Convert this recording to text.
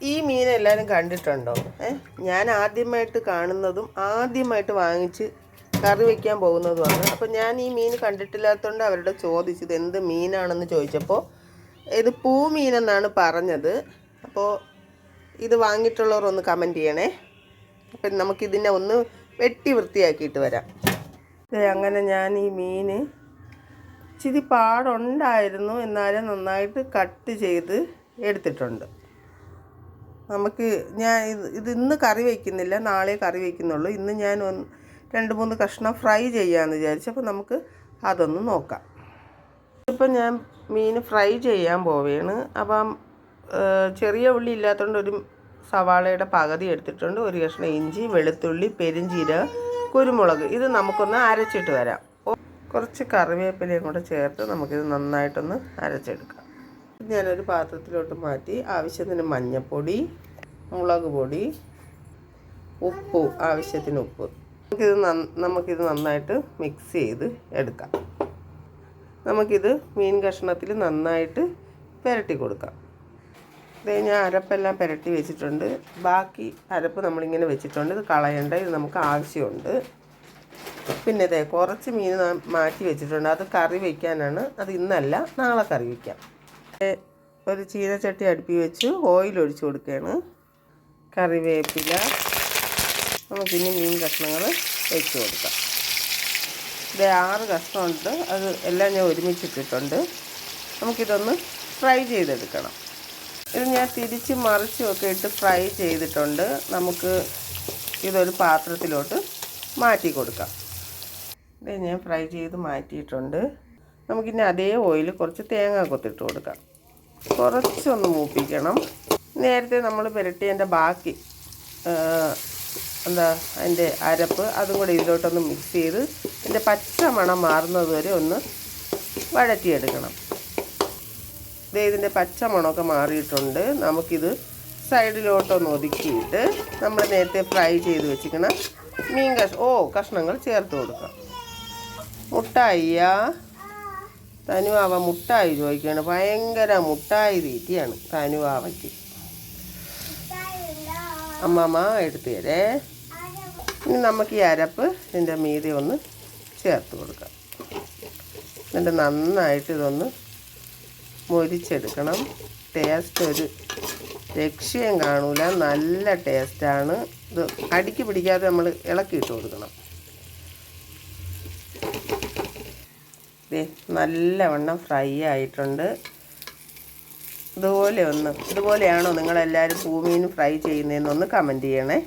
ഈ മീൻ എല്ലാവരും കണ്ടിട്ടുണ്ടോ? ഞാൻ ആദ്യമായിട്ട് കാണുന്നതും ആദ്യമായിട്ട് വാങ്ങിച്ച് കറി വയ്ക്കാൻ പോകുന്നതുമാണ്. അപ്പോൾ ഞാൻ ഈ മീൻ കണ്ടിട്ടില്ലാത്തതുകൊണ്ട് അവരുടെ ചോദിച്ചത് എന്ത് മീനാണെന്ന് ചോദിച്ചപ്പോൾ ഇത് പൂമീനെന്നാണ് പറഞ്ഞത്. അപ്പോൾ ഇത് വാങ്ങിയിട്ടുള്ളവർ ഒന്ന് കമൻറ്റ് ചെയ്യണേ. അപ്പം നമുക്കിതിനെ ഒന്ന് വെട്ടി വൃത്തിയാക്കിയിട്ട് വരാം. അങ്ങനെ ഞാൻ ഈ മീൻ ഇച്ചിരി പാടുണ്ടായിരുന്നു, എന്നാലും നന്നായിട്ട് കട്ട് ചെയ്ത് എടുത്തിട്ടുണ്ട്. ഞാൻ ഇത് ഇന്ന് കറി വയ്ക്കുന്നില്ല, നാളെ കറി വയ്ക്കുന്നുള്ളൂ. ഇന്ന് ഞാൻ 2-3 കഷ്ണം ഫ്രൈ ചെയ്യാമെന്ന് വിചാരിച്ചു. അപ്പോൾ നമുക്ക് അതൊന്ന് നോക്കാം. ഇപ്പം ഞാൻ മീൻ ഫ്രൈ ചെയ്യാൻ പോവുകയാണ്. അപ്പം ചെറിയ ഉള്ളി ഇല്ലാത്തതുകൊണ്ട് ഒരു സവാളയുടെ പകുതി എടുത്തിട്ടുണ്ട്. 1 കഷ്ണം ഇഞ്ചി, വെളുത്തുള്ളി, പെരുംജീരകം, കുരുമുളക്. ഇത് നമുക്കൊന്ന് അരച്ചിട്ട് വരാം. കുറച്ച് കറിവേപ്പിലയും കൂടെ ചേർത്ത് നമുക്കിത് നന്നായിട്ടൊന്ന് അരച്ചെടുക്കാം. ഞാനൊരു പാത്രത്തിലോട്ട് മാറ്റി ആവശ്യത്തിന് മഞ്ഞൾപ്പൊടി, മുളക് പൊടി, ഉപ്പ്, ആവശ്യത്തിന് ഉപ്പ്. നമുക്കിത് നന്നായിട്ട് മിക്സ് ചെയ്ത് എടുക്കാം. നമുക്കിത് മീൻ കഷ്ണത്തിൽ നന്നായിട്ട് പുരട്ടി കൊടുക്കാം. ഞാൻ അരപ്പെല്ലാം പുരട്ടി വെച്ചിട്ടുണ്ട്. ബാക്കി അരപ്പ് നമ്മളിങ്ങനെ വെച്ചിട്ടുണ്ട്. ഇത് കളയണ്ട, ഇത് നമുക്ക് ആവശ്യമുണ്ട്. പിന്നെ കുറച്ച് മീൻ മാറ്റി വെച്ചിട്ടുണ്ട്. അത് കറി വയ്ക്കാനാണ്. അത് ഇന്നല്ല, നാളെ കറി വയ്ക്കാം. ഒരു ചീനച്ചട്ടി അടുപ്പി വെച്ച് ഓയിൽ ഒഴിച്ച് കൊടുക്കുകയാണ്. കറിവേപ്പില, നമുക്കിനി മീൻ കഷ്ണങ്ങൾ വെച്ച് കൊടുക്കാം. 6 കഷ്ണമുണ്ട്. അത് എല്ലാം ഞാൻ ഒരുമിച്ചിട്ടിട്ടുണ്ട്. നമുക്കിതൊന്ന് ഫ്രൈ ചെയ്തെടുക്കണം. ഇത് ഞാൻ തിരിച്ച് മറിച്ചുമൊക്കെ ഇട്ട് ഫ്രൈ ചെയ്തിട്ടുണ്ട്. നമുക്ക് ഇതൊരു പാത്രത്തിലോട്ട് മാറ്റി കൊടുക്കാം. ഇത് ഞാൻ ഫ്രൈ ചെയ്ത് മാറ്റിയിട്ടുണ്ട്. നമുക്കിനി അതേ ഓയിൽ കുറച്ച് തേങ്ങ കൊത്തിട്ട് കൊടുക്കാം. കുറച്ചൊന്ന് മൂപ്പിക്കണം. നേരത്തെ നമ്മൾ പുരട്ടിയതിൻ്റെ ബാക്കി അതിൻ്റെ അരപ്പ് അതും കൂടെ ഇതിലോട്ടൊന്ന് മിക്സ് ചെയ്ത് ഇതിൻ്റെ പച്ച മണം മാറുന്നത് വരെ ഒന്ന് വഴറ്റിയെടുക്കണം. ഇതിൻ്റെ പച്ച മണമൊക്കെ മാറിയിട്ടുണ്ട്. നമുക്കിത് സൈഡിലോട്ടൊന്ന് ഒതുക്കിയിട്ട് നമ്മൾ നേരത്തെ ഫ്രൈ ചെയ്ത് വെച്ചിരിക്കണ മീൻ കഷ്ണങ്ങൾ ചേർത്ത് കൊടുക്കാം. മുട്ടായിയാ തനുവാവ മുട്ടായി ചോദിക്കുകയാണ്. ഭയങ്കര മുട്ടായി തീറ്റിയാണ് തനുവാവയ്ക്ക്. അമ്മമ്മ എടുത്തു തരേ. ഇനി നമുക്ക് ഈ അരപ്പ് ഇതിൻ്റെ മീതെ ഒന്ന് ചേർത്ത് കൊടുക്കാം. എന്നിട്ട് നന്നായിട്ട് ഇതൊന്ന് മൊരിച്ചെടുക്കണം. ടേസ്റ്റ് ഒരു രക്ഷയും കാണൂല, നല്ല ടേസ്റ്റാണ്. ഇത് അടിക്ക് പിടിക്കാതെ നമ്മൾ ഇളക്കിയിട്ട് കൊടുക്കണം. നല്ലവണ്ണം ഫ്രൈ ആയിട്ടുണ്ട്. ഇതുപോലെയാണോ നിങ്ങളെല്ലാവരും പൂമീൻ ഫ്രൈ ചെയ്യുന്നതെന്നൊന്ന് കമൻറ്റ് ചെയ്യണേ.